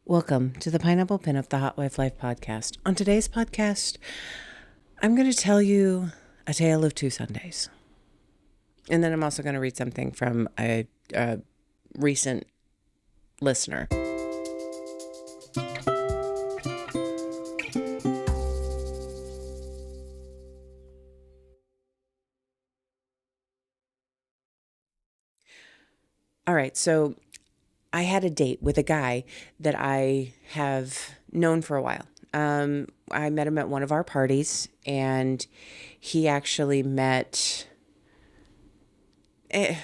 Welcome to the Pineapple Pin of the Hot Wife Life podcast. On today's podcast, I'm going to tell you a tale of two Sundays. And then I'm also going to read something from a recent listener. All right, so I had a date with a guy that I have known for a while. I met him at one of our parties, and he actually met. I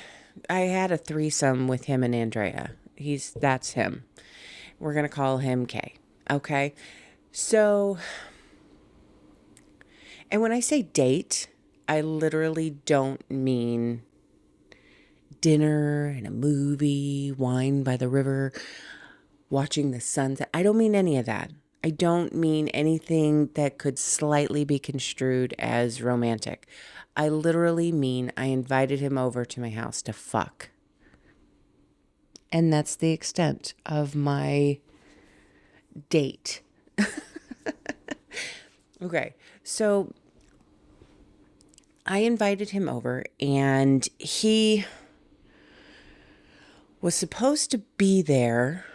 had a threesome with him and Andrea. That's him. We're gonna call him K. Okay, so, and when I say date, I literally don't mean dinner and a movie, wine by the river, watching the sunset. I don't mean any of that. I don't mean anything that could slightly be construed as romantic. I literally mean I invited him over to my house to fuck. And that's the extent of my date. Okay, so I invited him over, and he was supposed to be there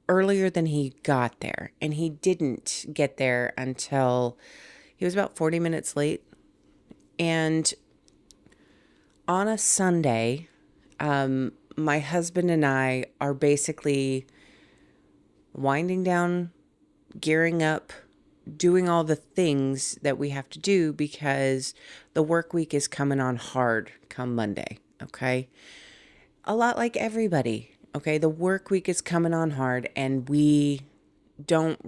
earlier than he got there, and he didn't get there until he was about 40 minutes late. And on a Sunday, my husband and I are basically winding down, gearing up, doing all the things that we have to do because the work week is coming on hard come Monday, okay? A lot like everybody, okay? The work week is coming on hard, and we don't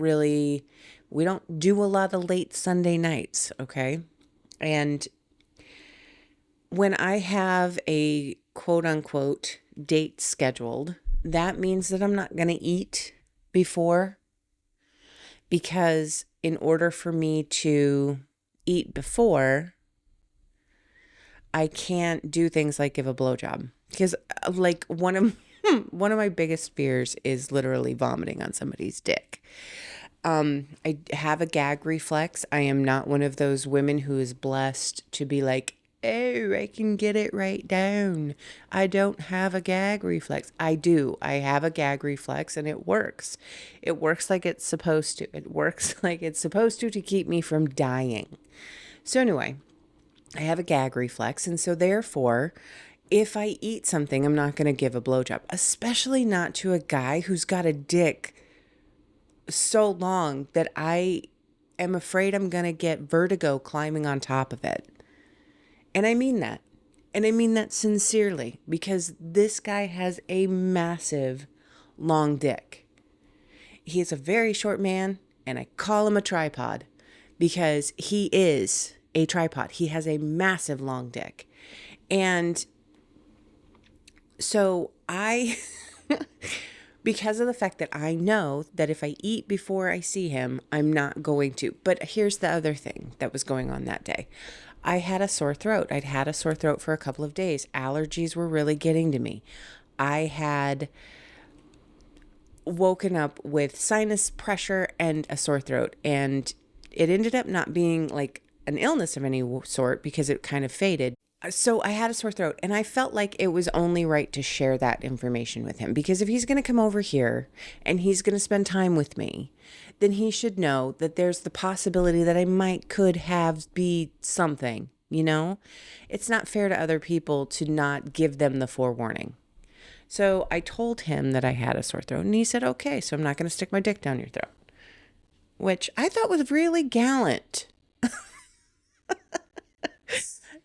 do a lot of late Sunday nights, okay? And when I have a quote unquote date scheduled, that means that I'm not going to eat before, because in order for me to eat before, I can't do things like give a blowjob. Because like one of my biggest fears is literally vomiting on somebody's dick. I have a gag reflex. I am not one of those women who is blessed to be like, oh, I can get it right down. I don't have a gag reflex. I do. I have a gag reflex, and it works. It works like it's supposed to. It works like it's supposed to keep me from dying. So anyway, I have a gag reflex, and so therefore, if I eat something, I'm not going to give a blowjob, especially not to a guy who's got a dick so long that I am afraid I'm going to get vertigo climbing on top of it. And I mean that. And I mean that sincerely, because this guy has a massive long dick. He is a very short man, and I call him a tripod because he is a tripod. He has a massive long dick. And so because of the fact that I know that if I eat before I see him, I'm not going to. But here's the other thing that was going on that day. I had a sore throat. I'd had a sore throat for a couple of days. Allergies were really getting to me. I had woken up with sinus pressure and a sore throat, and it ended up not being like an illness of any sort because it kind of faded. So I had a sore throat, and I felt like it was only right to share that information with him, because if he's going to come over here and he's going to spend time with me, then he should know that there's the possibility that I could have be something, you know? It's not fair to other people to not give them the forewarning. So I told him that I had a sore throat, and he said, okay, so I'm not going to stick my dick down your throat, which I thought was really gallant.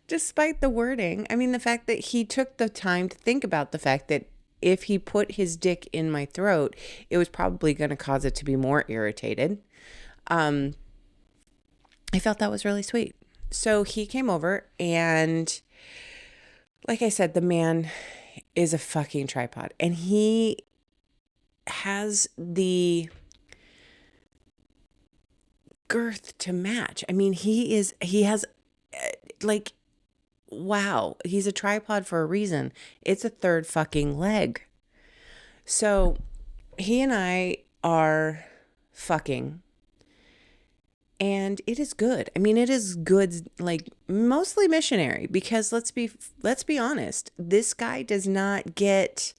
Despite the wording, I mean, the fact that he took the time to think about the fact that if he put his dick in my throat, it was probably going to cause it to be more irritated. I felt that was really sweet. So he came over, and like I said, the man is a fucking tripod, and he has the girth to match. I mean, he has like, wow, he's a tripod for a reason. It's a third fucking leg. So he and I are fucking, and it is good. I mean, it is good, like mostly missionary, because let's be honest. This guy does not get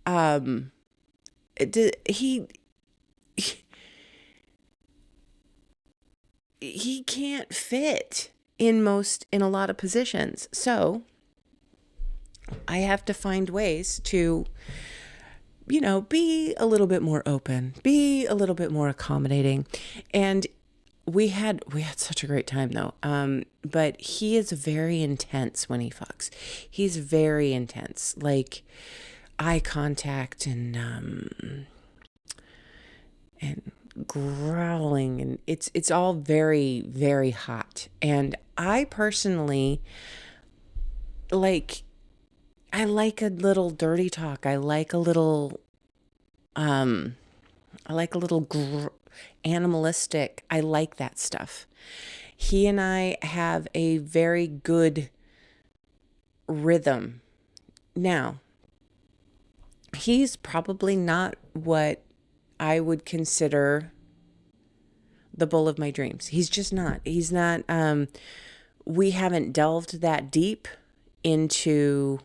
um he he can't fit in a lot of positions. So, I have to find ways to, be a little bit more open, be a little bit more accommodating. And we had such a great time though. But he is very intense when he fucks. He's very intense, like eye contact and growling, and it's all very, very hot. And I personally like I like a little dirty talk. Um I like a little animalistic. I like that stuff. He and I have a very good rhythm. Now, he's probably not what I would consider the bull of my dreams. He's just not. He's not. We haven't delved that deep into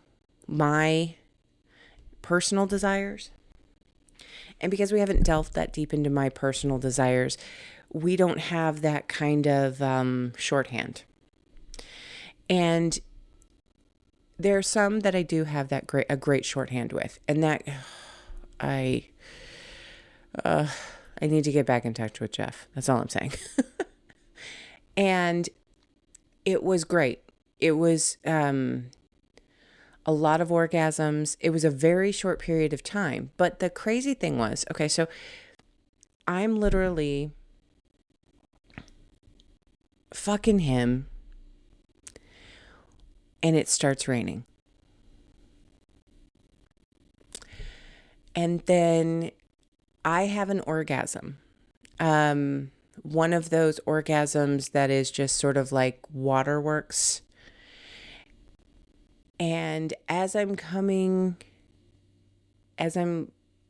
my personal desires. And because we haven't delved that deep into my personal desires, we don't have that kind of shorthand. And there are some that I do have a great shorthand with, and that I need to get back in touch with Jeff. That's all I'm saying. And it was great. It was a lot of orgasms. It was a very short period of time. But the crazy thing was, okay, so I'm literally fucking him, and it starts raining. And then I have an orgasm. One of those orgasms that is just sort of like waterworks. And as I'm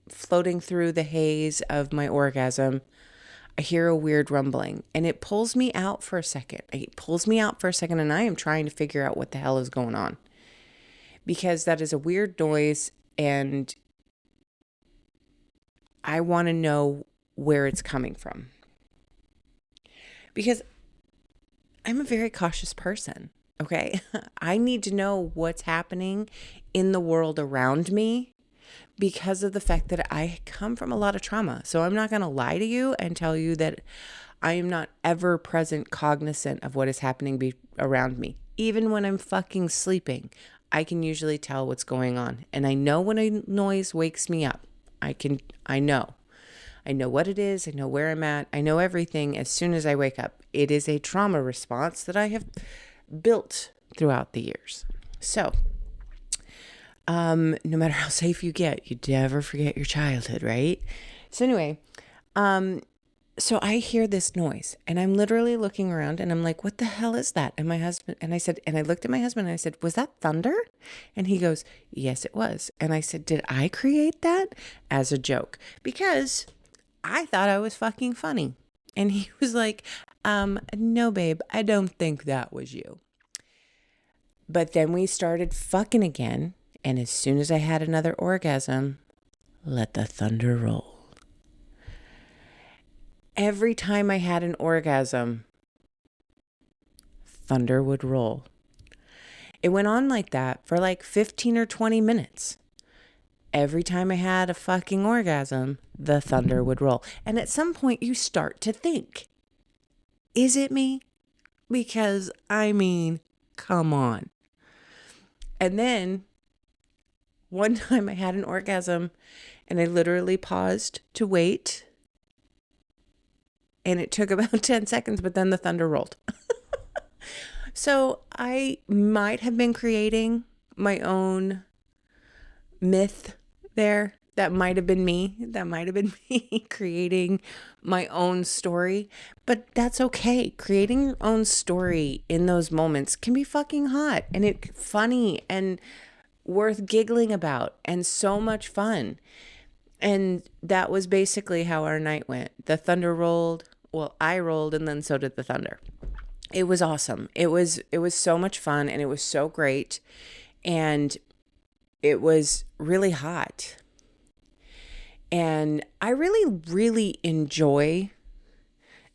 floating through the haze of my orgasm, I hear a weird rumbling, and it pulls me out for a second. And I am trying to figure out what the hell is going on, because that is a weird noise, and I want to know where it's coming from, because I'm a very cautious person. Okay. I need to know what's happening in the world around me, because of the fact that I come from a lot of trauma. So I'm not going to lie to you and tell you that I am not ever present cognizant of what is happening around me. Even when I'm fucking sleeping, I can usually tell what's going on. And I know when a noise wakes me up. I know what it is. I know where I'm at. I know everything as soon as I wake up. It is a trauma response that I have built throughout the years. So, no matter how safe you get, you never forget your childhood, right? So anyway, so I hear this noise, and I'm literally looking around, and I'm like, what the hell is that? And I looked at my husband, and I said, was that thunder? And he goes, yes, it was. And I said, did I create that? As a joke, because I thought I was fucking funny. And he was like, no, babe, I don't think that was you. But then we started fucking again. And as soon as I had another orgasm, let the thunder roll. Every time I had an orgasm, thunder would roll. It went on like that for like 15 or 20 minutes. Every time I had a fucking orgasm, the thunder would roll. And at some point you start to think, is it me? Because I mean, come on. And then one time I had an orgasm, and I literally paused to wait. And it took about 10 seconds, but then the thunder rolled. So I might have been creating my own myth there. That might have been me. That might have been me creating my own story. But that's okay. Creating your own story in those moments can be fucking hot, and it's funny and worth giggling about, and so much fun. And that was basically how our night went. The thunder rolled. Well, I rolled, and then so did the thunder. It was awesome. It was so much fun, and it was so great. And it was really hot. And I really, really enjoy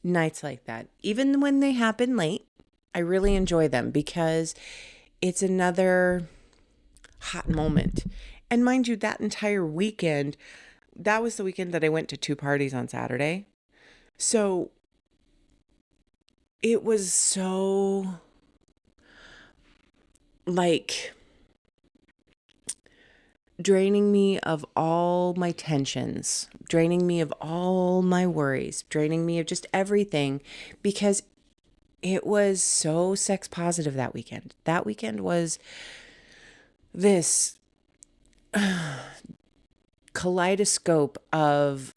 nights like that. Even when they happen late, I really enjoy them because it's another hot moment. And mind you, that entire weekend, that was the weekend that I went to 2 parties on Saturday. So it was so like draining me of all my tensions, draining me of all my worries, draining me of just everything because it was so sex positive that weekend. That weekend was this kaleidoscope of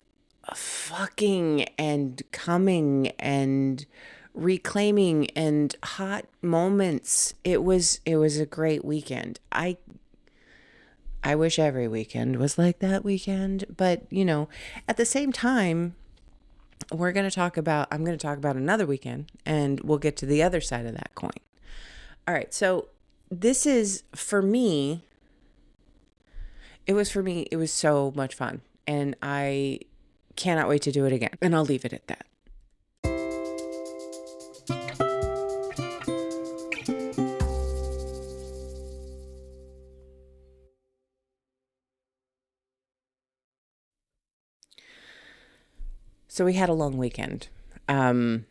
fucking and coming and reclaiming and hot moments. It was a great weekend. I wish every weekend was like that weekend, but at the same time, I'm going to talk about another weekend and we'll get to the other side of that coin. All right. So this is for me. It was so much fun and I cannot wait to do it again. And I'll leave it at that. So we had a long weekend, 4th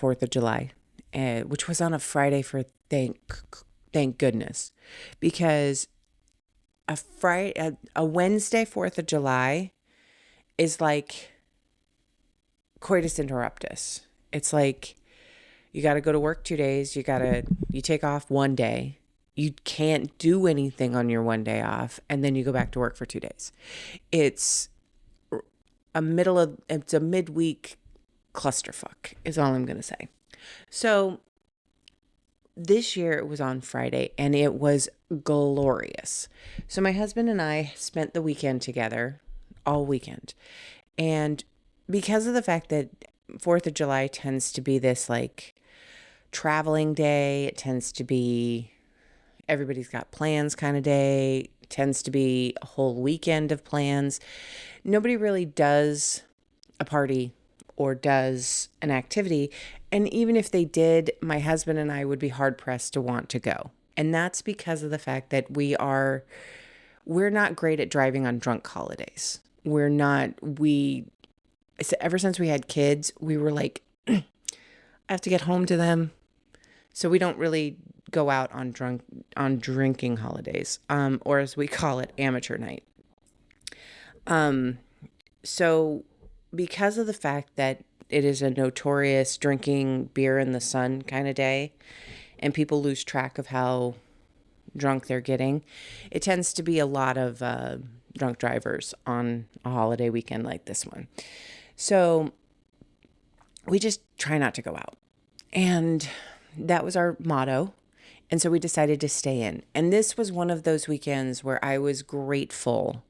of July, which was on a Friday for thank goodness, because a Wednesday, 4th of July is like coitus interruptus. It's like you got to go to work 2 days. You take off 1 day. You can't do anything on your 1 day off. And then you go back to work for 2 days. It's a midweek clusterfuck is all I'm going to say. So this year it was on Friday and it was glorious. So my husband and I spent the weekend together all weekend. And because of the fact that 4th of July tends to be this like traveling day, it tends to be everybody's got plans kind of day, it tends to be a whole weekend of plans. Nobody really does a party or does an activity. And even if they did, my husband and I would be hard pressed to want to go. And that's because of the fact that we're not great at driving on drunk holidays. Ever since we had kids, we were like, I have to get home to them. So we don't really go out on drinking holidays, or as we call it, amateur night. So because of the fact that it is a notorious drinking beer in the sun kind of day, and people lose track of how drunk they're getting, it tends to be a lot of drunk drivers on a holiday weekend like this one. So we just try not to go out. And that was our motto. And so we decided to stay in. And this was one of those weekends where I was grateful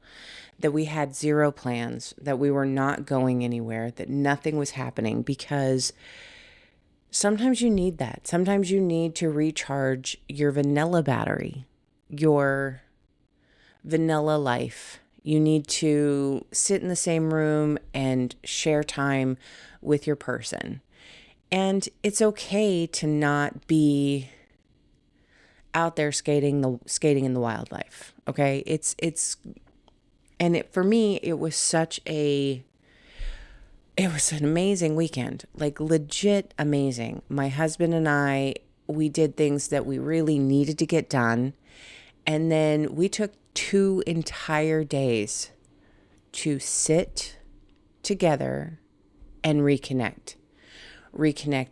that we had zero plans, that we were not going anywhere, that nothing was happening, because sometimes you need that. Sometimes you need to recharge your vanilla battery, your vanilla life. You need to sit in the same room and share time with your person. And it's okay to not be out there skating in the wildlife. Okay. For me, it was an amazing weekend, like legit amazing. My husband and I, we did things that we really needed to get done. And then we took 2 entire days to sit together and reconnect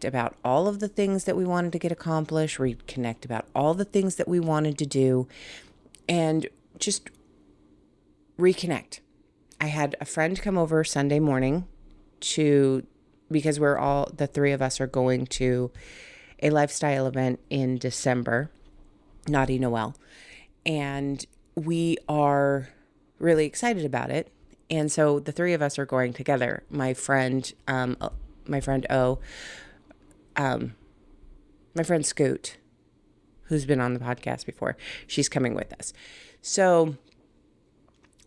about all of the things that we wanted to get accomplished, reconnect about all the things that we wanted to do, and just reconnect. I had a friend come over Sunday morning because the 3 of us are going to a lifestyle event in December, Naughty Noel, and we are really excited about it. And so the three of us are going together. My friend O, my friend Scoot, who's been on the podcast before, she's coming with us. So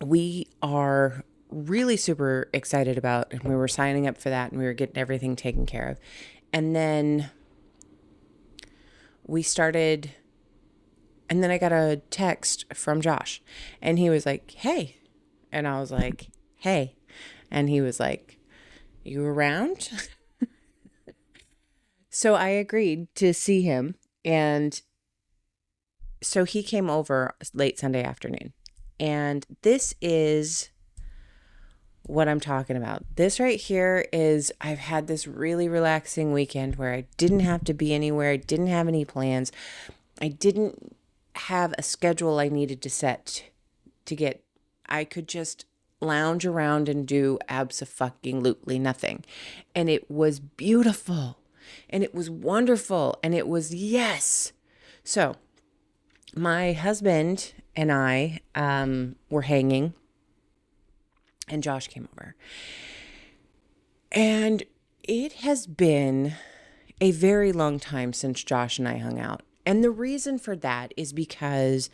we are really super excited about, and we were signing up for that, and we were getting everything taken care of. And then we started, and then I got a text from Josh, and he was like, hey. And I was like, hey. And he was like, you around? So I agreed to see him. And so he came over late Sunday afternoon. And this is what I'm talking about. This right here is, I've had this really relaxing weekend where I didn't have to be anywhere. I didn't have any plans. I didn't have a schedule I needed to set to get. I could just lounge around and do abso-fucking-lutely nothing. And it was beautiful. And it was wonderful. And it was yes. So my husband and I were hanging, and Josh came over. And it has been a very long time since Josh and I hung out. And the reason for that is because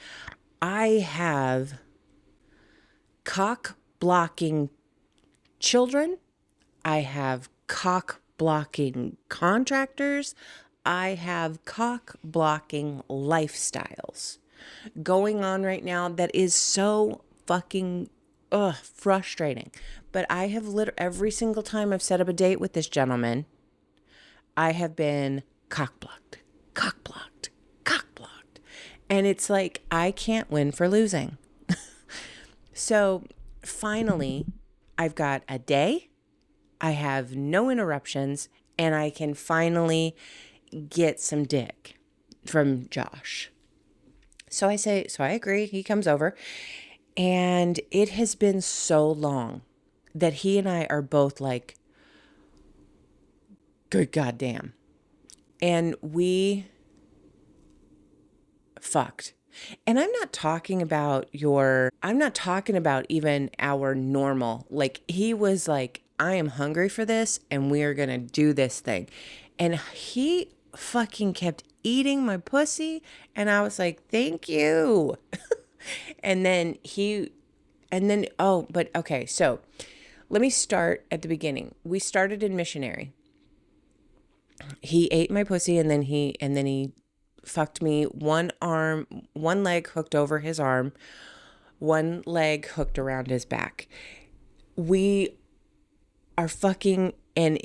I have cock-blocking children. I have cock-blocking contractors. I have cock-blocking lifestyles going on right now that is so fucking frustrating. But I have every single time I've set up a date with this gentleman, I have been cock-blocked. And it's like, I can't win for losing. So finally, I've got a day, I have no interruptions, and I can finally get some dick from Josh. So I agree. He comes over, and it has been so long that he and I are both like, good goddamn. And we fucked. And I'm not talking about even our normal. Like, he was like, I am hungry for this, and we are going to do this thing. And he fucking kept eating my pussy. And I was like, thank you. Okay. So let me start at the beginning. We started in missionary. He ate my pussy, and then he fucked me. One leg hooked over his arm, one leg hooked around his back. We are fucking, and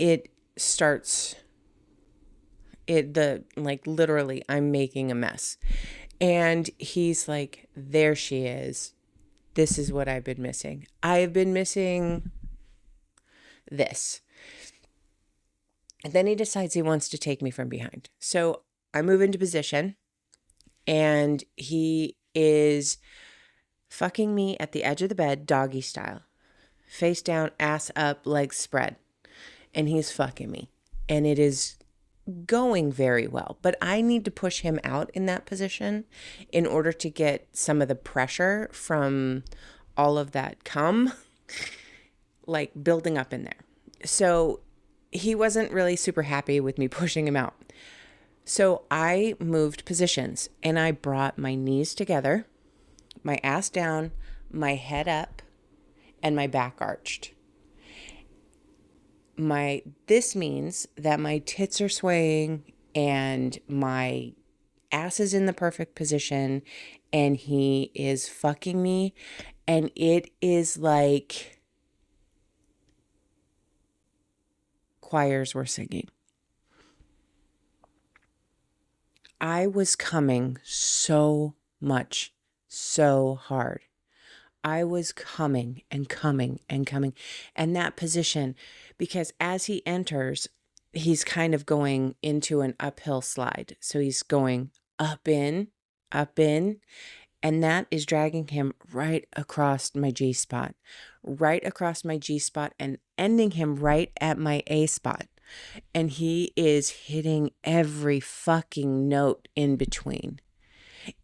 literally, I'm making a mess. And he's like, there she is. This is what I've been missing. I have been missing this. And then he decides he wants to take me from behind. So I move into position, and he is fucking me at the edge of the bed, doggy style. Face down, ass up, legs spread. And he's fucking me. And it is going very well. But I need to push him out in that position in order to get some of the pressure from all of that cum, like, building up in there. So he wasn't really super happy with me pushing him out. So I moved positions, and I brought my knees together, my ass down, my head up, and my back arched. This means that my tits are swaying, and my ass is in the perfect position, and he is fucking me, and it is like choirs were singing. I was coming so much, so hard. I was coming and coming and coming. And that position, because as he enters, he's kind of going into an uphill slide. So he's going up in, and that is dragging him right across my G-spot, and ending him right at my A-spot. And he is hitting every fucking note in between.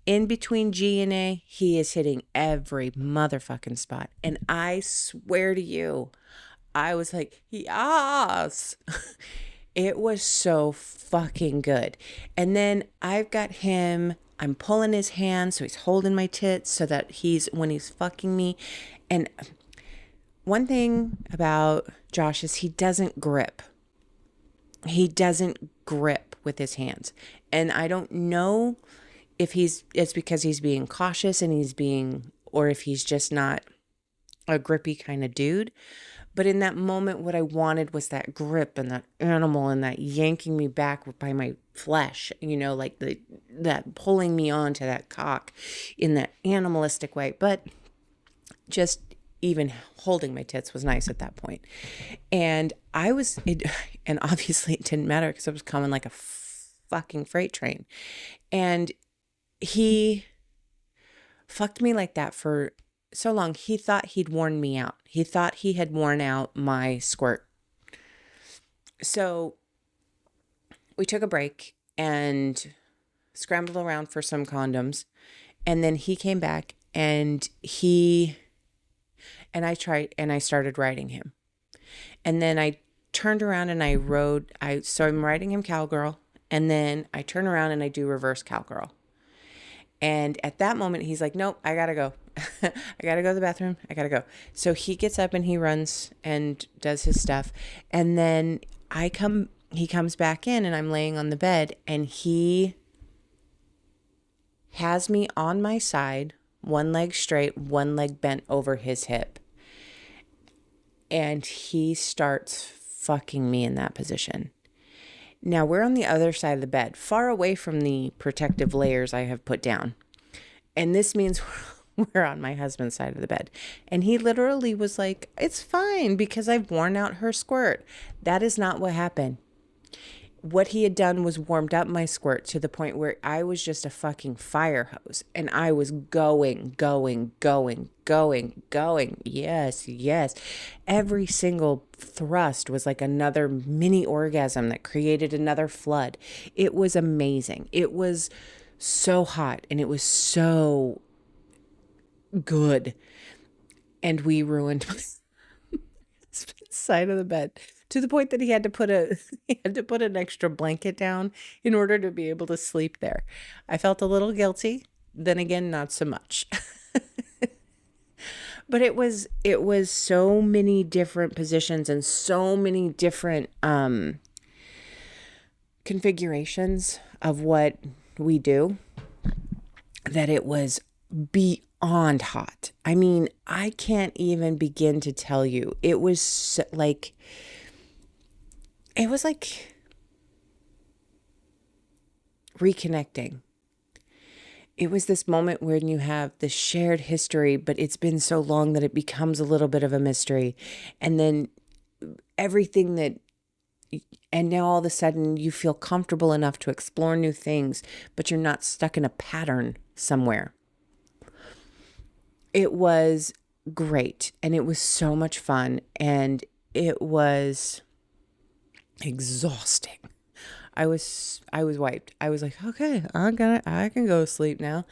In between G and A, he is hitting every motherfucking spot. And I swear to you, I was like, yes. It was so fucking good. And then I've got him, I'm pulling his hand so he's holding my tits so that when he's fucking me. And one thing about Josh is he doesn't grip. He doesn't grip with his hands. And I don't know if it's because he's being cautious or if he's just not a grippy kind of dude. But in that moment, what I wanted was that grip and that animal and that yanking me back by my flesh, like that pulling me onto that cock in that animalistic way. But just even holding my tits was nice at that point. And and obviously it didn't matter because I was coming like a fucking freight train. And he fucked me like that for so long. He thought he'd worn me out. He thought he had worn out my squirt. So we took a break and scrambled around for some condoms. And then he came back and I started riding him. And then I turned around and so I'm riding him cowgirl. And then I turn around and I do reverse cowgirl. And at that moment, he's like, nope, I gotta go. I gotta go to the bathroom. I gotta go. So he gets up and he runs and does his stuff. And then he comes back in and I'm laying on the bed and he has me on my side, one leg straight, one leg bent over his hip. And he starts fucking me in that position. Now we're on the other side of the bed, far away from the protective layers I have put down. And this means we're on my husband's side of the bed. And he literally was like, it's fine because I've worn out her squirt. That is not what happened. What he had done was warmed up my squirt to the point where I was just a fucking fire hose. And I was going. Yes. Every single thrust was like another mini orgasm that created another flood. It was amazing. It was so hot and it was so good. And we ruined my side of the bed to the point that he had to put an extra blanket down in order to be able to sleep there. I felt a little guilty. Then again, not so much. But it was so many different positions and so many different configurations of what we do that it was beyond hot. I mean, I can't even begin to tell you. It was like reconnecting. It was this moment when you have this shared history, but it's been so long that it becomes a little bit of a mystery. And then and now all of a sudden you feel comfortable enough to explore new things, but you're not stuck in a pattern somewhere. It was great. And it was so much fun. And it was exhausting. I was wiped. I was like, okay, I can go to sleep now.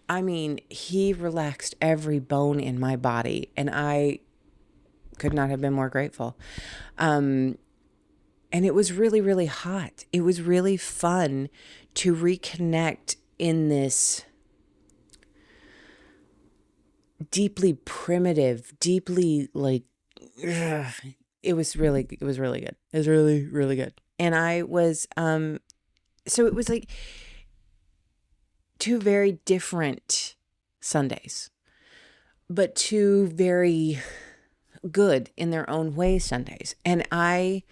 I mean, he relaxed every bone in my body and I could not have been more grateful. And it was really, really hot. It was really fun to reconnect in this deeply primitive, deeply like, ugh. It was really good. It was really, really good. And I was, so it was like two very different Sundays, but two very good in their own way Sundays. And I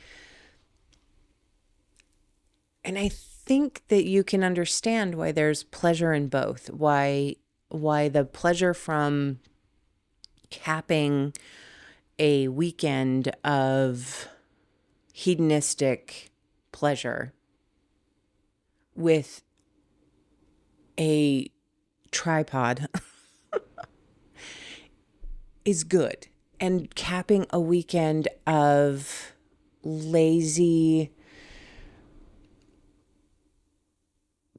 think that you can understand why there's pleasure in both, why the pleasure from capping a weekend of hedonistic pleasure with a tripod is good. And capping a weekend of lazy,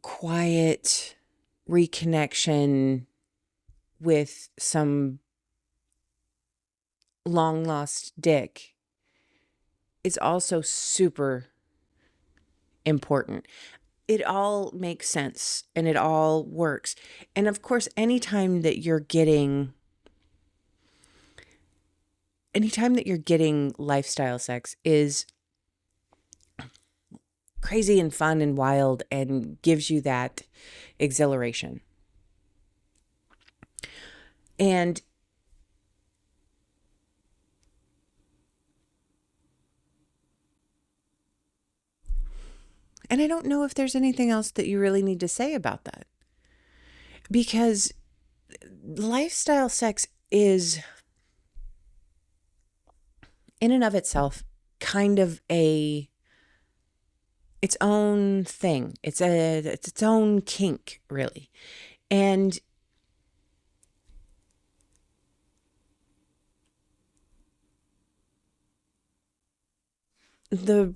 quiet reconnection with some long lost dick is also super important. It all makes sense and it all works. And of course, anytime that you're getting lifestyle sex is crazy and fun and wild and gives you that exhilaration. And I don't know if there's anything else that you really need to say about that. Because lifestyle sex is, in and of itself, kind of its own thing. It's its own kink, really. And the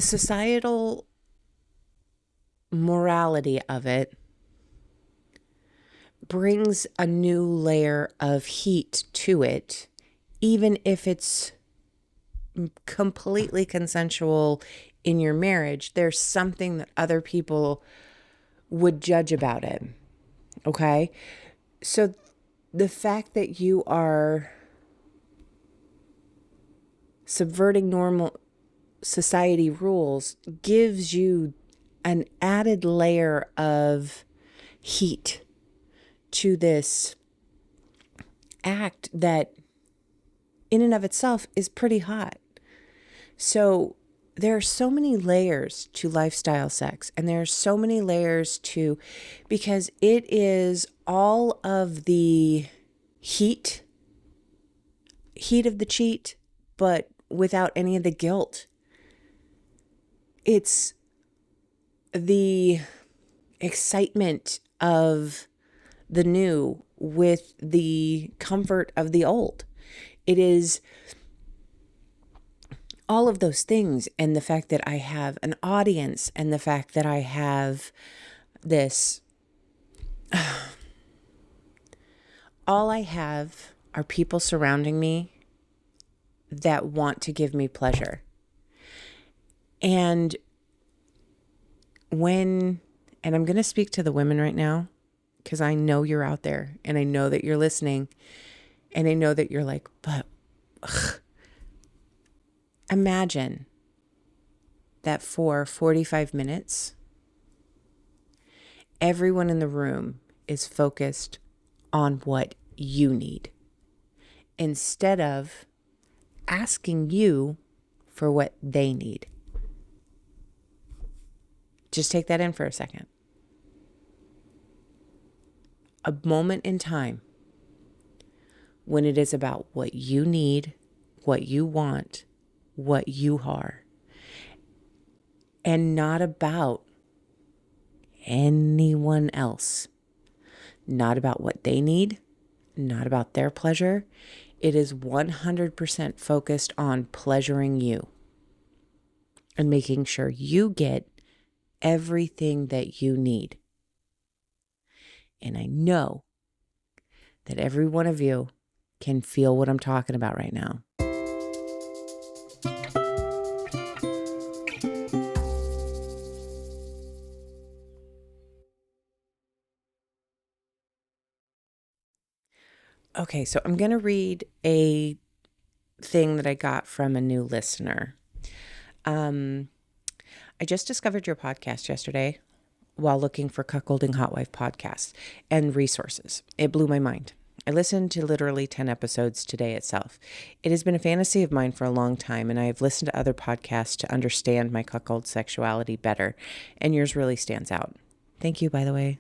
societal morality of it brings a new layer of heat to it, even if it's completely consensual in your marriage. There's something that other people would judge about it. Okay? So the fact that you are subverting normal society rules gives you an added layer of heat to this act that in and of itself is pretty hot. So there are so many layers to lifestyle sex, and there are so many layers to, because it is all of the heat of the cheat, but without any of the guilt. It's the excitement of the new with the comfort of the old. It is all of those things, and the fact that I have an audience, and the fact that I have this, all I have are people surrounding me that want to give me pleasure. And I'm going to speak to the women right now, because I know you're out there, and I know that you're listening, and I know that you're like, but imagine that for 45 minutes, everyone in the room is focused on what you need, instead of asking you for what they need. Just take that in for a second. A moment in time when it is about what you need, what you want, what you are, and not about anyone else. Not about what they need, not about their pleasure. It is 100% focused on pleasuring you and making sure you get everything that you need. And I know that every one of you can feel what I'm talking about right now. Okay, so I'm going to read a thing that I got from a new listener. I just discovered your podcast yesterday while looking for cuckolding hot wife podcasts and resources. It blew my mind. I listened to literally 10 episodes today itself. It has been a fantasy of mine for a long time, and I have listened to other podcasts to understand my cuckold sexuality better, and yours really stands out. Thank you, by the way.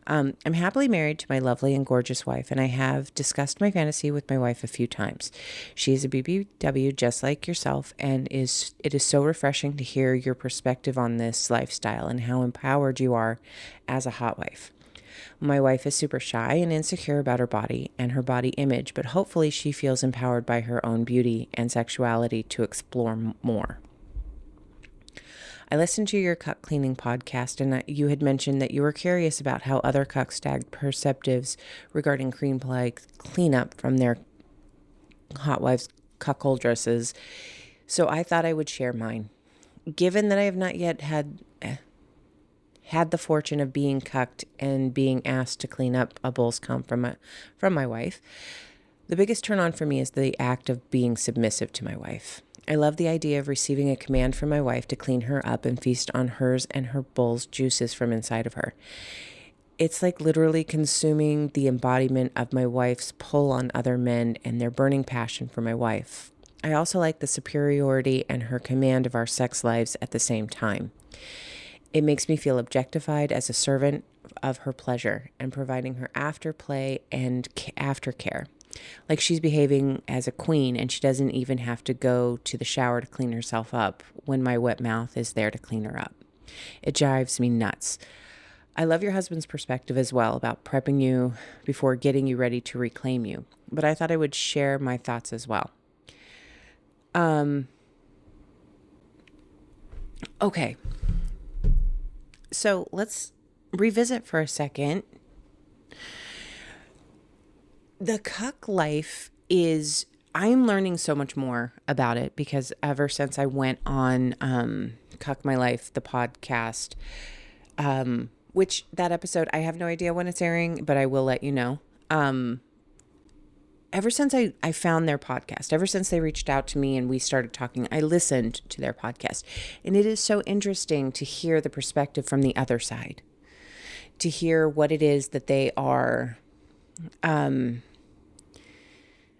I'm happily married to my lovely and gorgeous wife, and I have discussed my fantasy with my wife a few times. She is a BBW just like yourself, and it is so refreshing to hear your perspective on this lifestyle and how empowered you are as a hot wife. My wife is super shy and insecure about her body and her body image, but hopefully she feels empowered by her own beauty and sexuality to explore more. I listened to your cuck cleaning podcast, and you had mentioned that you were curious about how other cucks tagged perceptives regarding cream play cleanup from their hot wives' cuckoldresses. So I thought I would share mine. Given that I have not yet had the fortune of being cucked and being asked to clean up a bull's cum from my wife, the biggest turn on for me is the act of being submissive to my wife. I love the idea of receiving a command from my wife to clean her up and feast on hers and her bull's juices from inside of her. It's like literally consuming the embodiment of my wife's pull on other men and their burning passion for my wife. I also like the superiority and her command of our sex lives at the same time. It makes me feel objectified as a servant of her pleasure and providing her afterplay and aftercare. Like she's behaving as a queen and she doesn't even have to go to the shower to clean herself up when my wet mouth is there to clean her up. It drives me nuts. I love your husband's perspective as well about prepping you before getting you ready to reclaim you, but I thought I would share my thoughts as well. Okay. So let's revisit for a second. The cuck life I'm learning so much more about it because ever since I went on Cuck My Life, the podcast, which that episode, I have no idea when it's airing, but I will let you know. Ever since I found their podcast, ever since they reached out to me and we started talking, I listened to their podcast. And it is so interesting to hear the perspective from the other side, to hear what it is that they are,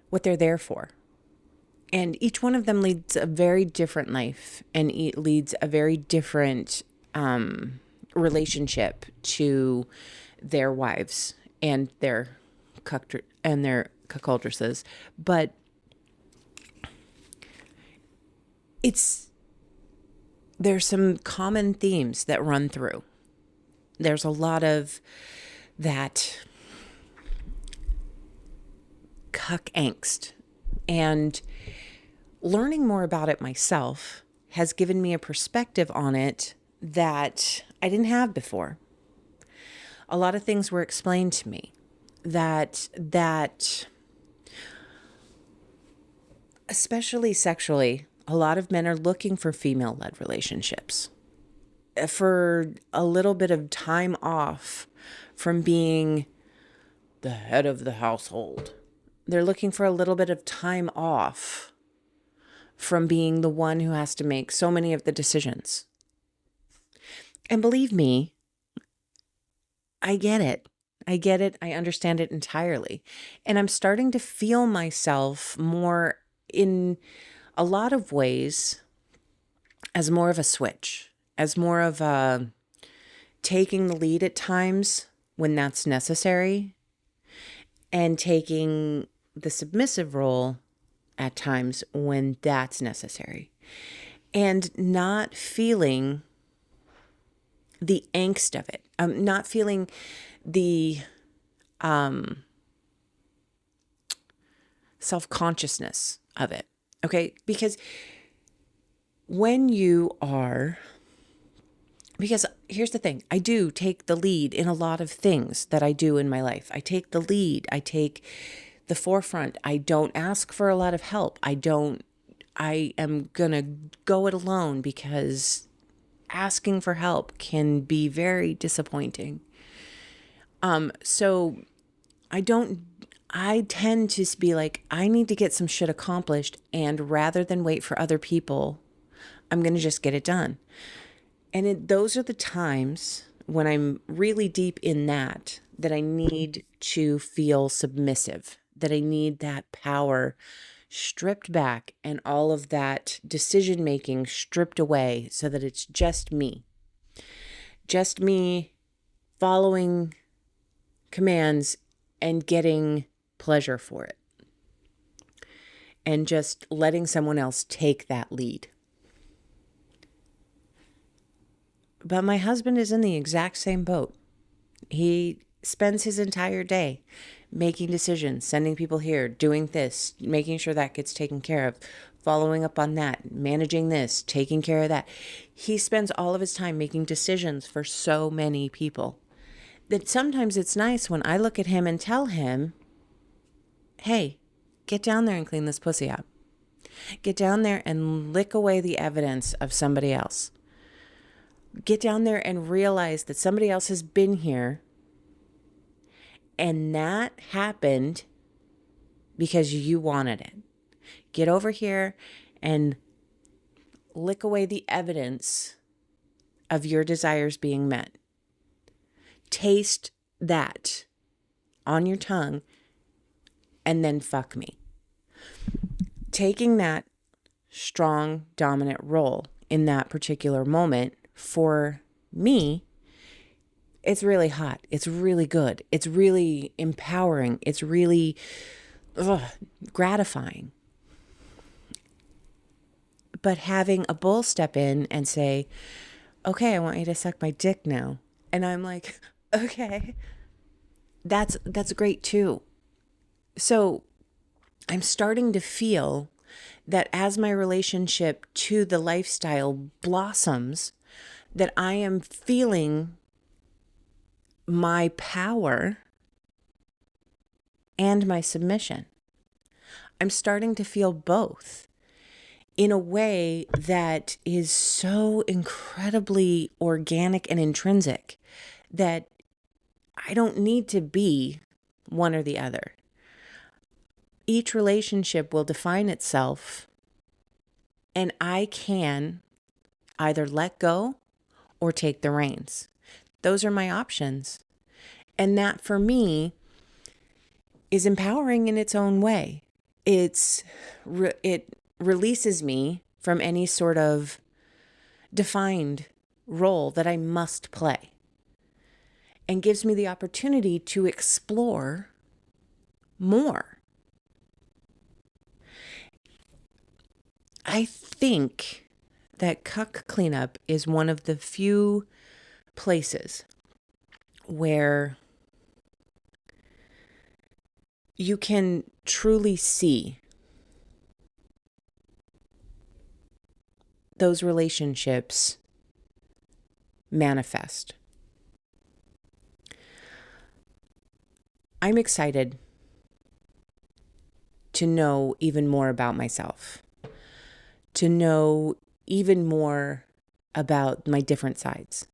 what they're there for. And each one of them leads a very different life and leads a very different relationship to their wives and their cuckoldresses. But there's some common themes that run through. There's a lot of that cuck angst, and learning more about it myself has given me a perspective on it that I didn't have before. A lot of things were explained to me that especially sexually, a lot of men are looking for female-led relationships, for a little bit of time off from being the head of the household. They're looking for a little bit of time off from being the one who has to make so many of the decisions. And believe me, I get it. I understand it entirely. And I'm starting to feel myself more in a lot of ways as more of a switch, as more of a taking the lead at times when that's necessary, and taking the submissive role at times when that's necessary, and not feeling the angst of it, not feeling the self-consciousness of it. Okay, because here's the thing, I do take the lead in a lot of things that I do in my life. I take the lead, I take the forefront. I don't ask for a lot of help. I am gonna go it alone because asking for help can be very disappointing. So I tend to be like, I need to get some shit accomplished, and rather than wait for other people, I'm going to just get it done. And those are the times when I'm really deep in that I need to feel submissive, that I need that power stripped back and all of that decision making stripped away so that it's just me following commands and getting pleasure for it, and just letting someone else take that lead. But my husband is in the exact same boat. He spends his entire day making decisions, sending people here, doing this, making sure that gets taken care of, following up on that, managing this, taking care of that. He spends all of his time making decisions for so many people that sometimes it's nice when I look at him and tell him, hey, get down there and clean this pussy up. Get down there and lick away the evidence of somebody else. Get down there and realize that somebody else has been here, and that happened because you wanted it. Get over here and lick away the evidence of your desires being met. Taste that on your tongue and then fuck me. Taking that strong, dominant role in that particular moment, for me, it's really hot. It's really good. It's really empowering. It's really gratifying. But having a bull step in and say, okay, I want you to suck my dick now. And I'm like, okay, that's great too. So I'm starting to feel that as my relationship to the lifestyle blossoms, that I am feeling my power and my submission. I'm starting to feel both in a way that is so incredibly organic and intrinsic that I don't need to be one or the other. Each relationship will define itself, and I can either let go or take the reins. Those are my options. And that for me is empowering in its own way. It releases me from any sort of defined role that I must play and gives me the opportunity to explore more. I think that cuck cleanup is one of the few places where you can truly see those relationships manifest. I'm excited to know even more about myself, to know even more about my different sides.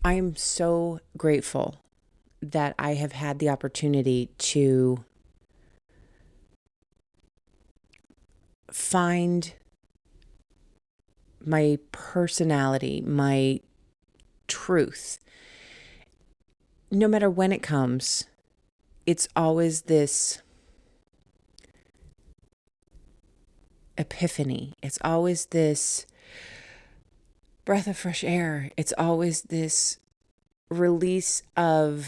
I am so grateful that I have had the opportunity to find my personality, my truth. No matter when it comes, it's always this epiphany. It's always this breath of fresh air. It's always this release of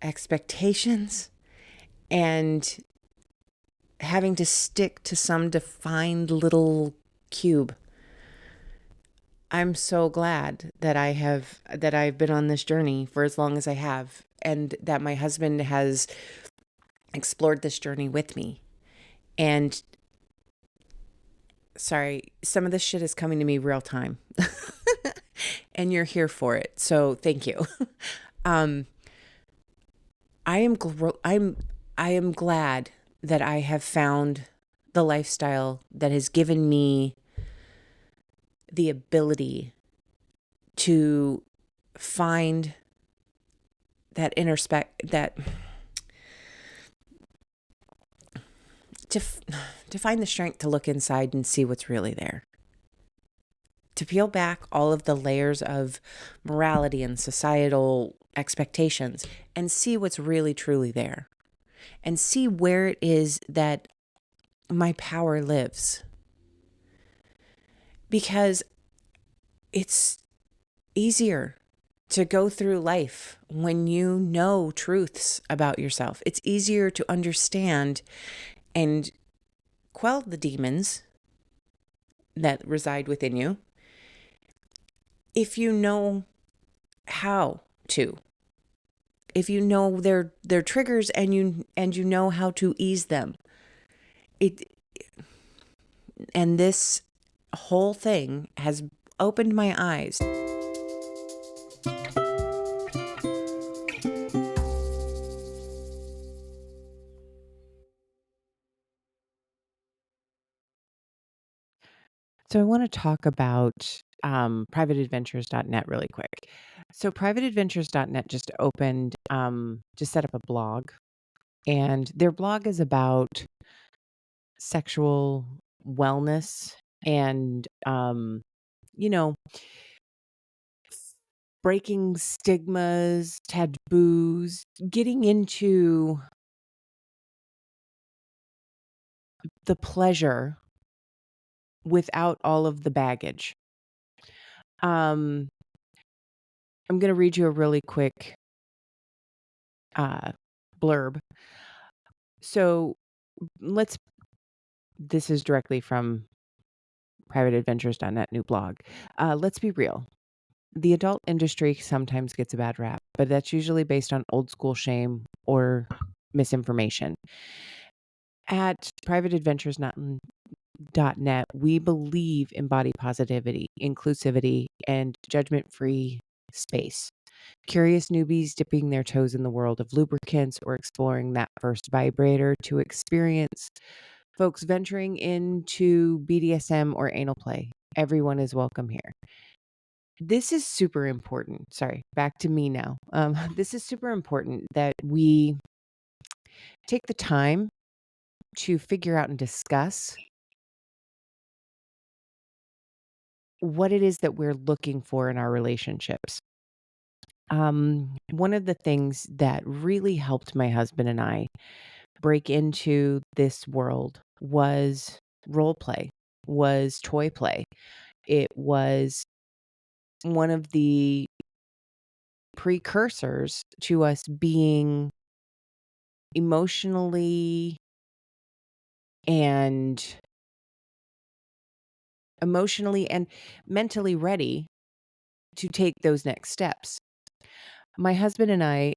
expectations and having to stick to some defined little cube. I'm so glad that I've been on this journey for as long as I have, and that my husband has explored this journey with me. And sorry, some of this shit is coming to me real time. And you're here for it. So thank you. I am glad that I have found the lifestyle that has given me the ability to find that to find the strength to look inside and see what's really there. To peel back all of the layers of morality and societal expectations and see what's really truly there. And see where it is that my power lives. Because it's easier to go through life when you know truths about yourself. It's easier to understand and quell the demons that reside within you if you know how to. If you know their triggers and you know how to ease them. it, and this whole thing has opened my eyes. So I want to talk about privateadventures.net really quick. So privateadventures.net just opened, just set up a blog, and their blog is about sexual wellness and, you know, breaking stigmas, taboos, getting into the pleasure without all of the baggage. Um, I'm going to read you a really quick uh, blurb. So this is directly from privateadventures.net new blog. Let's be real. The adult industry sometimes gets a bad rap, but that's usually based on old school shame or misinformation. At privateadventures.net, we believe in body positivity, inclusivity, and judgment-free space. Curious newbies dipping their toes in the world of lubricants or exploring that first vibrator to experience, folks venturing into BDSM or anal play. Everyone is welcome here. This is super important. Sorry, back to me now. This is super important that we take the time to figure out and discuss what it is that we're looking for in our relationships. One of the things that really helped my husband and I break into this world was role play, was toy play. It was one of the precursors to us being emotionally and mentally ready to take those next steps. My husband and I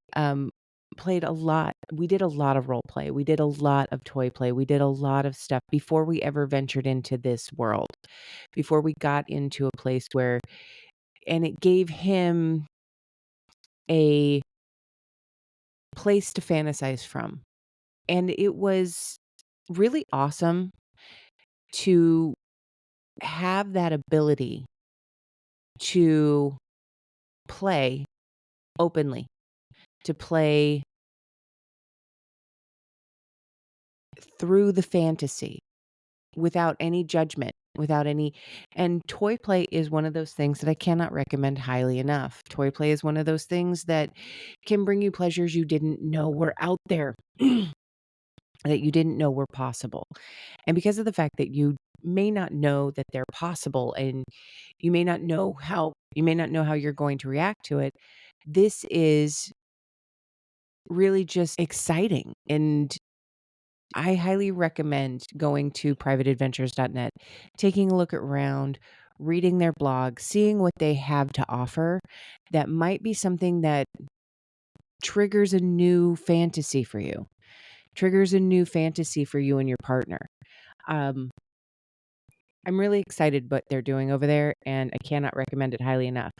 played a lot. We did a lot of role play. We did a lot of toy play. We did a lot of stuff before we ever ventured into this world, before we got into a place where, and it gave him a place to fantasize from. And it was really awesome to have that ability to play openly, to play through the fantasy without any judgment, and toy play is one of those things that I cannot recommend highly enough. Toy play is one of those things that can bring you pleasures you didn't know were out there, that you didn't know were possible. And because of the fact that you may not know that they're possible and you may not know how you're going to react to it, this is really just exciting. And I highly recommend going to privateadventures.net, taking a look around, reading their blog, seeing what they have to offer that might be something that triggers a new fantasy for you, and your partner. Um, I'm really excited what they're doing over there, and I cannot recommend it highly enough.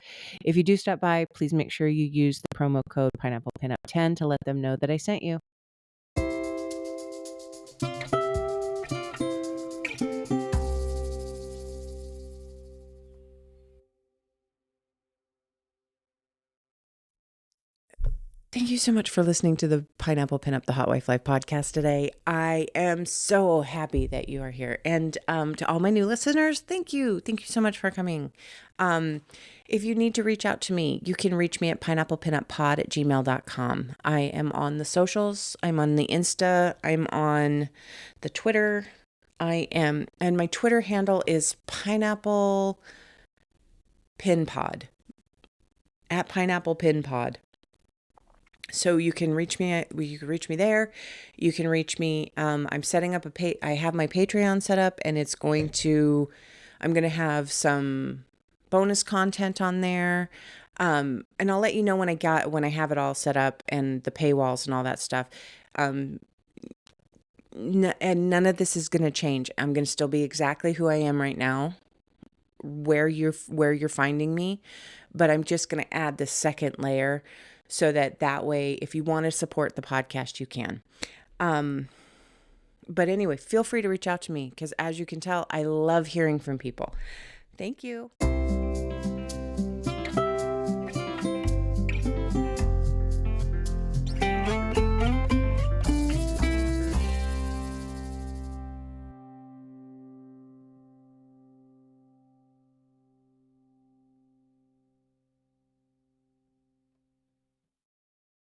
If you do stop by, please make sure you use the promo code PineapplePinup10 to let them know that I sent you. Thank you so much for listening to the Pineapple Pinup, the Hot Wife Life podcast today. I am so happy that you are here. And to all my new listeners, thank you. Thank you so much for coming. If you need to reach out to me, you can reach me at pineapplepinuppod@gmail.com. I am on the socials. I'm on the Insta. I'm on the Twitter. And my Twitter handle is Pineapple Pin Pod, at Pineapple Pin Pod. So you can reach me. You can reach me there. You can reach me. I'm setting up I have my Patreon set up, and I'm going to have some bonus content on there. And I'll let you know when I have it all set up and the paywalls and all that stuff. and none of this is going to change. I'm going to still be exactly who I am right now, where you're finding me, but I'm just going to add the second layer so that way, if you want to support the podcast, you can. But anyway, feel free to reach out to me because as you can tell, I love hearing from people. Thank you.